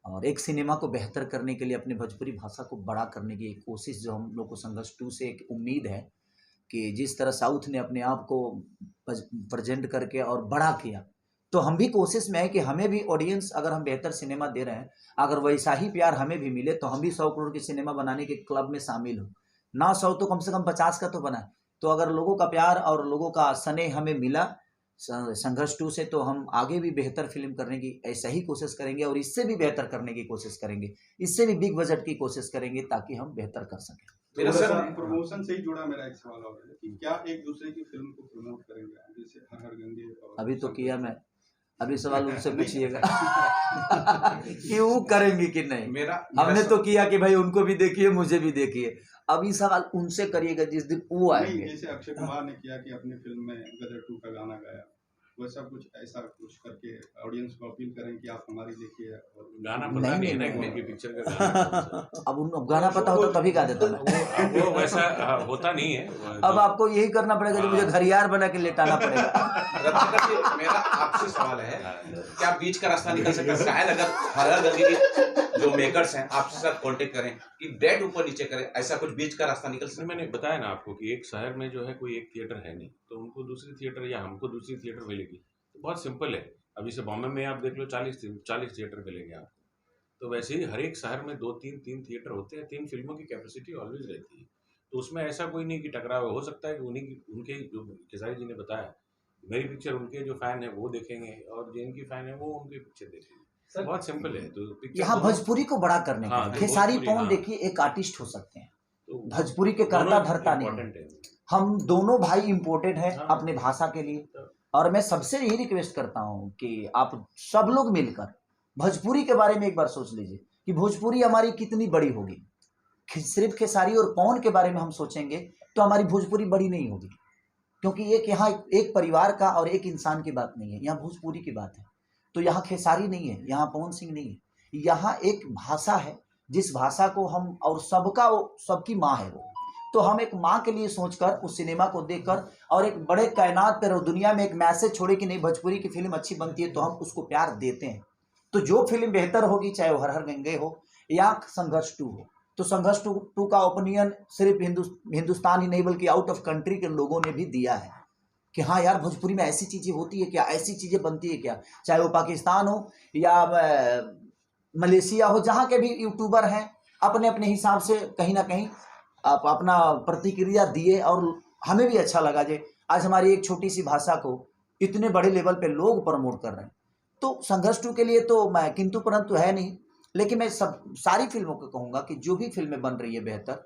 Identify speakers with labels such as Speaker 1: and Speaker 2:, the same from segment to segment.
Speaker 1: और एक सिनेमा को बेहतर करने के लिए अपने भोजपुरी भाषा को बड़ा करने की एक कोशिश जो हम लोग को संघर्ष 2 से एक उम्मीद है कि जिस तरह साउथ ने अपने आप को प्रेजेंट करके और बड़ा किया, तो हम भी कोशिश में है कि हमें भी ऑडियंस, अगर हम बेहतर सिनेमा दे रहे हैं, अगर वैसा ही प्यार हमें भी मिले तो हम भी 100 करोड़ की सिनेमा बनाने के क्लब में शामिल हो। ना 100 तो कम से कम 50 का तो बनाए। तो अगर लोगों का प्यार और लोगों का स्नेह हमें मिला संघर्ष 2 से, तो हम आगे भी बेहतर फिल्म करने की ऐसा ही कोशिश करेंगे और इससे भी बेहतर करने की कोशिश करेंगे, इससे भी बिग बजट की कोशिश करेंगे ताकि हम बेहतर कर सकें।
Speaker 2: मेरा सर प्रमोशन से ही जुड़ा मेरा एक सवाल और है कि क्या एक दूसरे की फिल्म को प्रमोट करेंगे, जैसे हर हर गंगे और
Speaker 1: अभी तो किया मैं, अभी सवाल उनसे पूछिएगा क्यों करेंगे कि नहीं। हमने तो किया कि भाई उनको भी देखिए मुझे भी देखिए, अभी सवाल उनसे करिएगा जिस दिन वो आएंगे।
Speaker 2: जैसे अक्षय कुमार ने किया कि अपनी फिल्म में गदर 2 का गाना गाया, वैसा कुछ ऐसा कुछ करके ऑडियंस को अपील करें कि आप हमारी देखिए। और
Speaker 3: गाना पता नहीं है ना उनकी पिक्चर का गाना
Speaker 1: अब उन गाना पता होता तभी गा देता मैं।
Speaker 3: वो वैसा होता नहीं है।
Speaker 1: अब आपको यही करना पड़ेगा जो मुझे घरियार बना के लेटाना पड़ेगा।
Speaker 4: मेरा आपसे सवाल है, क्या बीच का रास्ता निकल सकता है? शायद अगर हर हर गंगे के जो मेकर्स हैं आपसे साथ कांटेक्ट करें कि डेट ऊपर नीचे करें, ऐसा कुछ बीच का रास्ता निकल सकता है?
Speaker 3: मैंने बताया ना आपको कि एक शहर में जो है कोई एक थिएटर है नहीं, तो उनको दूसरी थिएटर या हमको दूसरी थिएटर मिलेगी, तो बहुत सिंपल है। अभी से बॉम्बे में आप देख लो 40 थिएटर मिलेंगे आपको, तो वैसे ही हर एक शहर में 2-3 थिएटर होते हैं, 3 फिल्मों की कैपेसिटी ऑलवेज रहती है, तो उसमें ऐसा कोई नहीं कि टकराव हो सकता है कि उनके जो खेसारी जी ने बताया मेरी पिक्चर उनके जो फैन है वो देखेंगे और जिनकी फैन है वो उनकी पिक्चर देखेंगे, बहुत सिंपल है। तो
Speaker 1: यहाँ भोजपुरी को बड़ा करने का खेसारी पवन देखिए एक आर्टिस्ट हो सकते हैं, भोजपुरी के करता धरता नहीं, हम दोनों भाई इम्पोर्टेड हैं अपने भाषा के लिए। और मैं सबसे यही रिक्वेस्ट करता हूँ कि आप सब लोग मिलकर भोजपुरी के बारे में एक बार सोच लीजिए कि भोजपुरी हमारी कितनी बड़ी होगी। सिर्फ खेसारी और पवन के बारे में हम सोचेंगे तो हमारी भोजपुरी बड़ी नहीं होगी, क्योंकि एक यहाँ एक परिवार का और एक इंसान की बात नहीं है, यहाँ भोजपुरी की बात है। तो यहाँ खेसारी नहीं है, यहाँ पवन सिंह नहीं है, यहाँ एक भाषा है जिस भाषा को हम और सबका सबकी माँ है वो, तो हम एक माँ के लिए सोचकर उस सिनेमा को देखकर और एक बड़े कायनात पर और दुनिया में एक मैसेज छोड़े कि नहीं भोजपुरी की फिल्म अच्छी बनती है तो हम उसको प्यार देते हैं। तो जो फिल्म बेहतर होगी, चाहे वो हर हर गंगे हो या संघर्ष 2 हो, तो संघर्ष 2 का ओपिनियन सिर्फ हिंदुस्तान ही नहीं बल्कि आउट ऑफ कंट्री के लोगों ने भी दिया है कि हाँ यार भोजपुरी में ऐसी चीज़ें होती है क्या, ऐसी चीज़ें बनती है क्या। चाहे वो पाकिस्तान हो या मलेशिया हो, जहाँ के भी यूट्यूबर हैं अपने अपने हिसाब से कहीं ना कहीं आप अपना प्रतिक्रिया दिए और हमें भी अच्छा लगा जे आज हमारी एक छोटी सी भाषा को इतने बड़े लेवल पे लोग प्रमोट कर रहे हैं। तो संघर्ष 2 के लिए तो मैं किंतु परंतु है नहीं, लेकिन मैं सारी फिल्मों को कहूँगा कि जो भी फिल्में बन रही है बेहतर,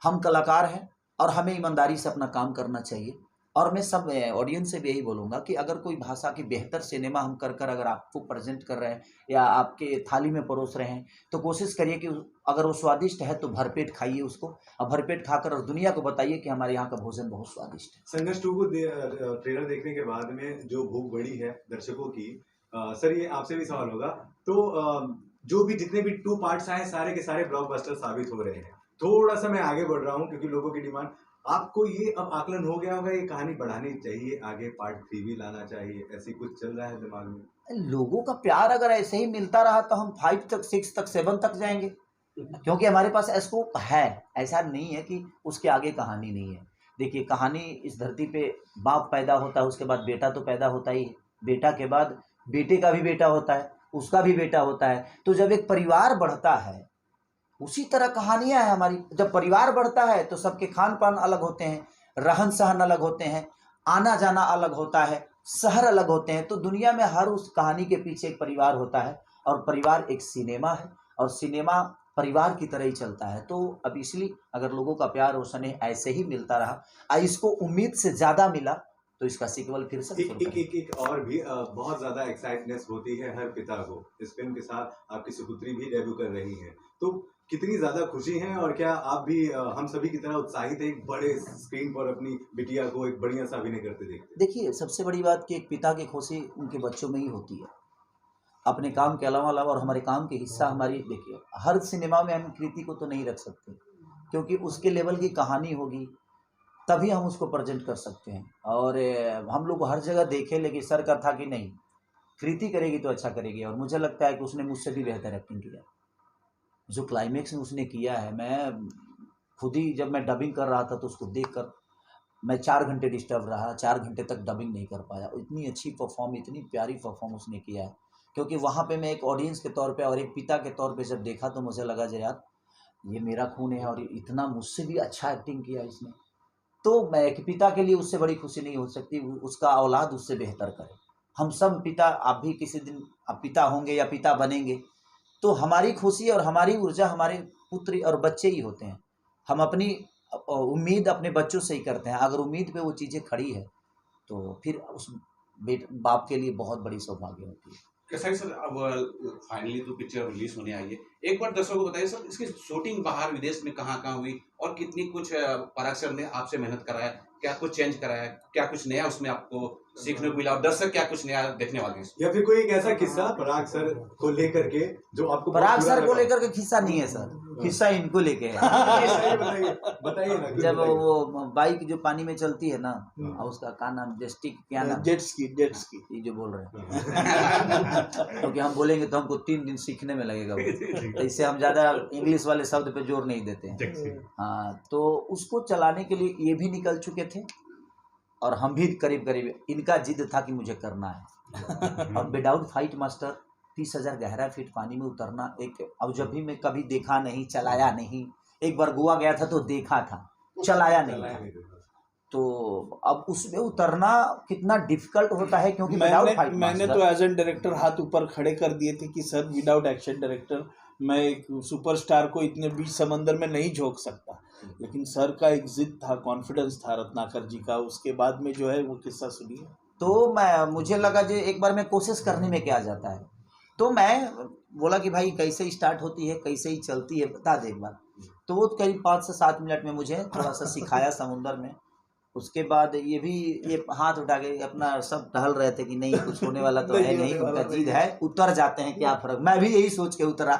Speaker 1: हम कलाकार हैं और हमें ईमानदारी से अपना काम करना चाहिए। और मैं सब ऑडियंस से भी यही बोलूँगा कि अगर कोई भाषा की बेहतर सिनेमा हम कर अगर आपको प्रेजेंट कर रहे हैं या आपके थाली में परोस रहे हैं, तो कोशिश करिए कि अगर वो स्वादिष्ट है तो भरपेट खाइए उसको, और भरपेट खाकर और दुनिया को बताइए कि हमारे यहाँ का भोजन बहुत स्वादिष्ट है।
Speaker 5: संघर्ष 2 को ट्रेलर देखने के बाद में जो भूख बढ़ी है दर्शकों की, सर ये आपसे भी सवाल होगा, तो जो भी जितने भी 2 पार्ट्स आए सारे के सारे ब्लॉकबस्टर साबित हो रहे हैं। थोड़ा सा मैं आगे बढ़ रहा हूँ क्योंकि लोगों की डिमांड, आपको ये अब आकलन हो गया होगा ये कहानी बढ़ानी चाहिए, आगे पार्ट 3 भी लाना चाहिए, ऐसी कुछ चल रहा है दिमाग में?
Speaker 1: लोगों का प्यार अगर ऐसे ही मिलता रहा तो हम 5 तक 6 तक 7 तक जाएंगे, क्योंकि हमारे पास स्कोप है, ऐसा नहीं है कि उसके आगे कहानी नहीं है। देखिए कहानी इस धरती पे बाप पैदा होता है, उसके बाद बेटा तो पैदा होता ही है, बेटा के बाद बेटे का भी बेटा होता है, उसका भी बेटा होता है। तो जब एक परिवार बढ़ता है, उसी तरह कहानियां हैं हमारी। जब परिवार बढ़ता है तो सबके खान पान अलग होते हैं, रहन सहन अलग होते हैं, आना जाना अलग होता है, शहर अलग होते हैं। तो दुनिया में हर उस कहानी के पीछे एक परिवार होता है और परिवार एक सिनेमा है और सिनेमा परिवार की तरह ही चलता है। तो अब इसलिए अगर लोगों का प्यार और स्नेह ऐसे ही मिलता रहा, इसको उम्मीद से ज़्यादा मिला, तो इसका सीक्वल फिर से
Speaker 5: एक और भी बहुत ज़्यादा एक्साइटनेस होती है हर पिता को। इस फिल्म के साथ आपकी सुपुत्री भी डेब्यू कर रही है, तो कितनी ज़्यादा खुशी है और क्या आप भी हम सभी की तरह उत्साहित है एक बड़े स्क्रीन पर अपनी बिटिया को एक बढ़िया सा अभिनय करते देखते?
Speaker 1: देखिए सबसे बड़ी बात कि एक पिता की खुशी उनके बच्चों में ही होती है, अपने काम के अलावा और हमारे काम के हिस्सा हमारी। देखिए हर सिनेमा में हम कृति को तो नहीं रख सकते, क्योंकि उसके लेवल की कहानी होगी तभी हम उसको प्रेजेंट कर सकते हैं। और हम लोग हर जगह देखें, लेकिन सर का था कि नहीं कृति करेगी तो अच्छा करेगी, और मुझे लगता है कि उसने मुझसे भी बेहतर एक्टिंग किया। जो क्लाइमेक्स में उसने किया है, मैं खुद ही जब मैं डबिंग कर रहा था तो उसको देखकर मैं 4 घंटे डिस्टर्ब रहा, 4 घंटे तक डबिंग नहीं कर पाया। इतनी अच्छी परफॉर्म, इतनी प्यारी परफॉर्म उसने किया है, क्योंकि वहाँ पे मैं एक ऑडियंस के तौर पे और एक पिता के तौर पे जब देखा तो मुझे लगा जो यार ये मेरा खून है और इतना मुझसे भी अच्छा एक्टिंग किया इसने। तो मैं एक पिता के लिए उससे बड़ी खुशी नहीं हो सकती, उसका औलाद उससे बेहतर करे। हम सब पिता, आप भी किसी दिन आप पिता होंगे या पिता बनेंगे, तो हमारी खुशी और हमारी ऊर्जा हमारे पुत्र और बच्चे ही होते हैं। हम अपनी उम्मीद अपने बच्चों से ही करते हैं। अगर उम्मीद पे वो चीज़ें खड़ी है तो फिर उस बाप के लिए बहुत बड़ी सौभाग्य होती है।
Speaker 4: कैसा सर, अब फाइनली तो पिक्चर रिलीज होने आई है, एक बार दर्शकों को बताइए सर, इसकी शूटिंग बाहर विदेश में कहाँ कहाँ हुई और कितनी कुछ पराग सर ने आपसे मेहनत कराया, क्या कुछ चेंज कराया, क्या कुछ नया उसमें आपको सीखने को मिला और दर्शक क्या कुछ नया देखने वाले हैं?
Speaker 5: या फिर कोई एक ऐसा किस्सा पराग सर को लेकर के जो आपको
Speaker 1: पराग सर को लेकर के किस्सा नहीं है सर, किस्सा इनको लेके है।
Speaker 5: बताइए ना।
Speaker 1: जब वो बाइक जो पानी में चलती है ना, और उसका क्या नाम, क्या नाम,
Speaker 6: जेट स्की
Speaker 1: ये जो बोल रहे हैं क्योंकि हम बोलेंगे तो हमको 3 दिन सीखने में लगेगा वो, इससे हम ज़्यादा इंग्लिश वाले शब्द पे जोर नहीं देते हैं। हाँ, तो उसको चलाने के लिए ये भी निकल चुके थे और हम भी करीब करीब, इनका जिद था कि मुझे करना है। और विदाउट फाइट मास्टर 30,000 गहरा फीट पानी में उतरना एक, अब जब भी मैं कभी देखा नहीं, चलाया नहीं। एक बार गोवा गया था तो देखा था, चलाया नहीं। तो अब उसमें उतरना कितना डिफिकल्ट होता है, क्योंकि
Speaker 6: मैंने तो एज एन डायरेक्टर हाथ ऊपर खड़े कर दिए थे कि सर विदाउट एक्शन डायरेक्टर मैं एक सुपरस्टार को इतने बीच समंदर में नहीं झोंक सकता। लेकिन सर का एक जिद था, कॉन्फिडेंस था रत्नाकर जी का। उसके बाद में जो है वो किस्सा सुनिए।
Speaker 1: तो मुझे लगा जो एक बार मैं कोशिश करने में क्या जाता है, तो मैं बोला कि भाई कैसे स्टार्ट होती है, कैसे ही चलती है, बता दे एक बार। तो वो करीब 5 से 7 मिनट में मुझे थोड़ा सा सिखाया समुंदर में। उसके बाद ये हाथ उठा के अपना सब टहल रहे थे कि नहीं कुछ होने वाला तो है नहीं, उनका जिद है, उतर जाते हैं, क्या फर्क। मैं भी यही सोच के उतरा।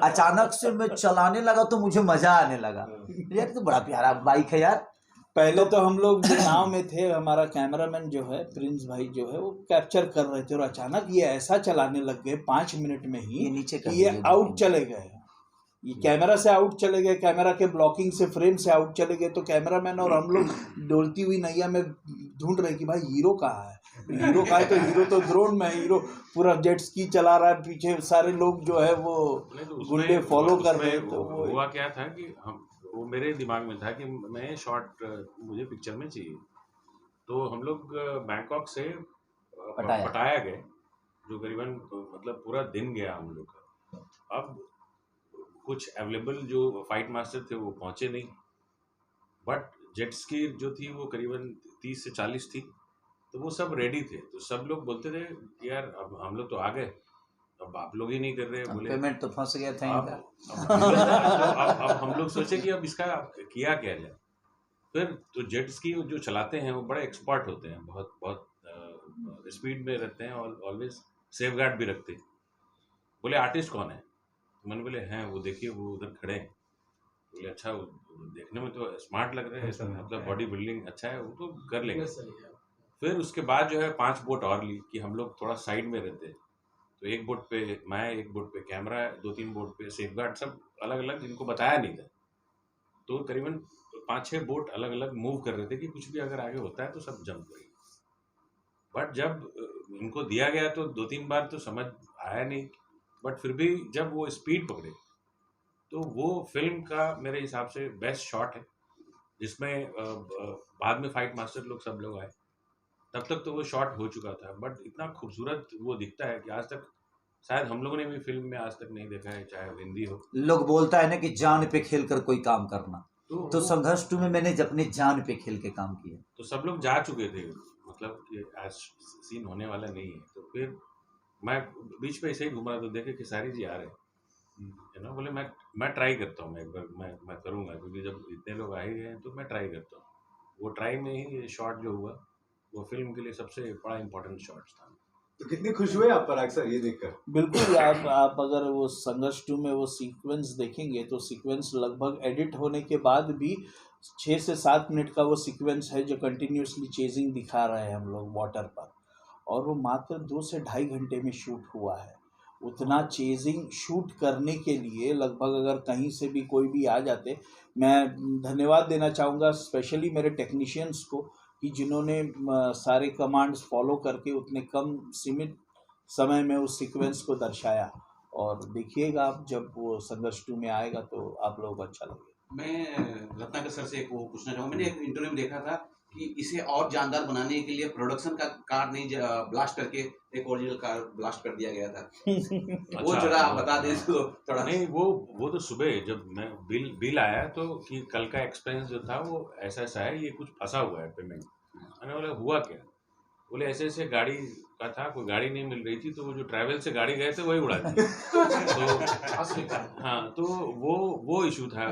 Speaker 1: अचानक से मैं चलाने लगा तो मुझे मजा आने लगा, यार तो बड़ा प्यारा बाइक है यार।
Speaker 6: पहले तो हम लोग नाव में थे, हमारा कैमरामैन जो है प्रिंस भाई जो है वो कैप्चर कर रहे थे, और अचानक ये ऐसा चलाने लग गए 5 मिनट में ही
Speaker 1: नीचे
Speaker 6: कि ये आउट चले गए। ये कैमरा से आउट चले गए, कैमरा के ब्लॉकिंग से, फ्रेम से आउट चले गए। तो कैमरामैन और हम लोग डोलती हुई नैया में ढूंढ रहे कि भाई हीरो कहाँ है, हीरो कहाँ है। तो हीरो तो ड्रोन में, हीरो पूरा जेट स्की चला रहा है, पीछे सारे लोग जो है वो गुंडे फॉलो कर रहे हैं। तो
Speaker 3: हुआ क्या था कि वो मेरे दिमाग में था कि मैं शॉट मुझे पिक्चर में चाहिए। तो हम लोग बैंकॉक से पटाया गए, जो करीबन मतलब पूरा दिन गया हम लोग का। अब कुछ अवेलेबल जो फाइट मास्टर थे वो पहुंचे नहीं, बट जेट स्की जो थी वो करीबन 30 से 40 थी, तो वो सब रेडी थे। तो सब लोग बोलते थे यार अब हम लोग तो आ गए, अब आप लोग ही नहीं कर रहे। बोले
Speaker 1: पेमेंट तो फंस गया था
Speaker 3: अब हम लोग सोचे कि अब इसका किया क्या जाए। फिर तो जेट स्की जो चलाते हैं वो बड़े एक्सपर्ट होते हैं, बहुत बहुत स्पीड में रहते हैं और ऑलवेज सेफ गार्ड भी रखते हैं। बोले आर्टिस्ट कौन है? तो मैंने बोले हैं वो देखिए वो उधर खड़े हैं। बोले अच्छा, वो देखने में तो स्मार्ट लग रहे हैं, मतलब बॉडी बिल्डिंग अच्छा है, वो तो कर लेंगे। फिर उसके बाद जो है 5 बोट और ली कि हम लोग थोड़ा साइड में रहते। तो एक बोट पे मैं, एक बोट पे कैमरा, 2-3 बोट पे सेफ गार्ड, सब अलग अलग, जिनको बताया नहीं था। तो करीबन 5-6 बोट अलग अलग मूव कर रहे थे कि कुछ भी अगर आगे होता है तो सब जंप करेंगे। बट जब इनको दिया गया तो 2-3 बार तो समझ आया नहीं, बट फिर भी जब वो स्पीड पकड़े तो वो फिल्म का मेरे हिसाब से बेस्ट शॉट है, जिसमें बाद में फाइट मास्टर लोग सब लोग आए। तब तक तो वो शॉट हो चुका था, बट इतना खूबसूरत वो दिखता है कि आज तक शायद हम लोगों ने भी फिल्म में आज तक नहीं देखा है, चाहे हिंदी हो।
Speaker 1: लोग बोलता है ना कि जान पे खेल कर कोई काम करना, तो संघर्ष 2 में मैंने अपने जान पे खेल के काम किया।
Speaker 3: तो सब लोग जा चुके थे, मतलब कि आज सीन होने वाला नहीं है। तो फिर मैं बीच पे ऐसे ही घूम रहा, तो देखे कि सारी जी आ रहे है ना। बोले मैं ट्राई करता हूँ, मैं एक बार मैं करूँगा, क्योंकि जब इतने लोग आ ही गए हैं तो मैं ट्राई करता हूँ। वो ट्राई में ही ये शॉट जो हुआ वो फिल्म के लिए सबसे बड़ा इम्पोर्टेंट शॉट था।
Speaker 5: तो कितनी खुश हुए आप पराग सर ये देखकर?
Speaker 6: बिल्कुल। आप अगर वो संघर्ष 2 में वो सीक्वेंस देखेंगे तो सीक्वेंस लगभग एडिट होने के बाद भी 6 से 7 मिनट का वो सीक्वेंस है जो कंटिन्यूसली चेजिंग दिखा रहे हैं हम लोग वाटर पर। और वो मात्र 2 से ढाई घंटे में शूट हुआ है। उतना चेजिंग शूट करने के लिए लगभग अगर कहीं से भी कोई भी आ जाते, मैं धन्यवाद देना चाहूँगा स्पेशली मेरे टेक्नीशियंस को कि जिन्होंने सारे कमांड्स फॉलो करके उतने कम सीमित समय में उस सीक्वेंस को दर्शाया। और देखिएगा आप जब वो संघर्ष 2 में आएगा तो आप लोगों को अच्छा लगेगा।
Speaker 4: मैं रत्नाकर सर से एक वो पूछना चाहूँगा, मैंने एक इंटरव्यू में देखा था कि इसे और जानदार बनाने के लिए प्रोडक्शन का कार नहीं ब्लास्ट करके एक ओरिजिनल कार ब्लास्ट कर दिया गया था। वो
Speaker 3: अच्छा,
Speaker 4: जरा आप बता दें तो थोड़ा।
Speaker 3: नहीं, वो तो सुबह जब मैं बिल आया तो कि कल का एक्सपेंस जो था वो ऐसा है, ये कुछ फंसा हुआ है पेमेंट। मैंने बोला हुआ क्या? बोले ऐसे गाड़ी का था, कोई गाड़ी नहीं मिल रही थी, तो वो जो ट्रैवल से गाड़ी गए थे वही उड़ा दी। तो हाँ, तो वो इशू था।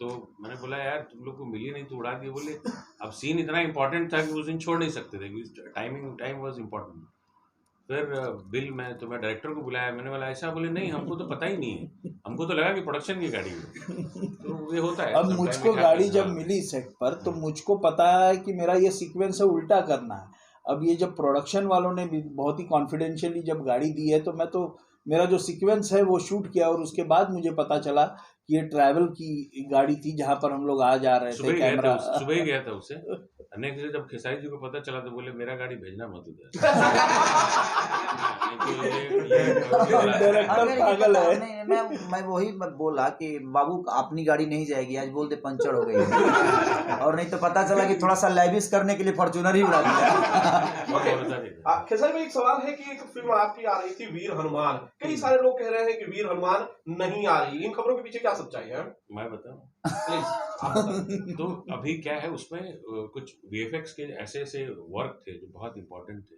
Speaker 3: तो मैंने बोला यार तुम लोग को मिली नहीं तो उड़ा दिए। बोले अब सीन इतना इम्पोर्टेंट था कि उस दिन छोड़ नहीं सकते थे, टाइम वाज इम्पोर्टेंट। फिर मैं डायरेक्टर को बुलाया, मैंने बोला ऐसा। बोले नहीं, हमको तो पता ही नहीं है, हमको तो लगा कि प्रोडक्शन की गाड़ी है। तो ये होता है।
Speaker 6: अब मुझको गाड़ी जब मिली सेट पर तो मुझको पता है कि मेरा ये सीक्वेंस है, उल्टा करना है। अब ये जब प्रोडक्शन वालों ने भी बहुत ही कॉन्फिडेंशियली जब गाड़ी दी है तो मैं तो मेरा जो सीक्वेंस है वो शूट किया और उसके बाद मुझे पता चला कि ये ट्रैवल की गाड़ी थी जहाँ पर हम लोग आ जा रहे थे। कैमरा
Speaker 3: सुबह ही गया था उससे। नेक्स्ट डे जब खेसारी जी को पता चला तो बोले मेरा गाड़ी भेजना मत उधर।
Speaker 6: डायरेक्टर पागल है।
Speaker 1: नहीं, मैं वही बोला कि बाबू अपनी गाड़ी नहीं जाएगी, आज बोलते पंचर हो गई है। और नहीं तो पता चला कि थोड़ा सा लैविश करने के लिए फॉर्च्यूनर ही उड़ा दिया।
Speaker 7: खेसारी भाई, एक सवाल है कि एक फिल्म आपकी आ रही थी वीर हनुमान, कई सारे लोग कह रहे हैं कि वीर हनुमान नहीं आ रही, इन खबरों के पीछे क्या सच्चाई है?
Speaker 3: मैं बताऊं
Speaker 7: प्लीज।
Speaker 3: तो अभी क्या है, उसमें कुछ वीएफएक्स के ऐसे वर्क थे जो बहुत इंपॉर्टेंट थे,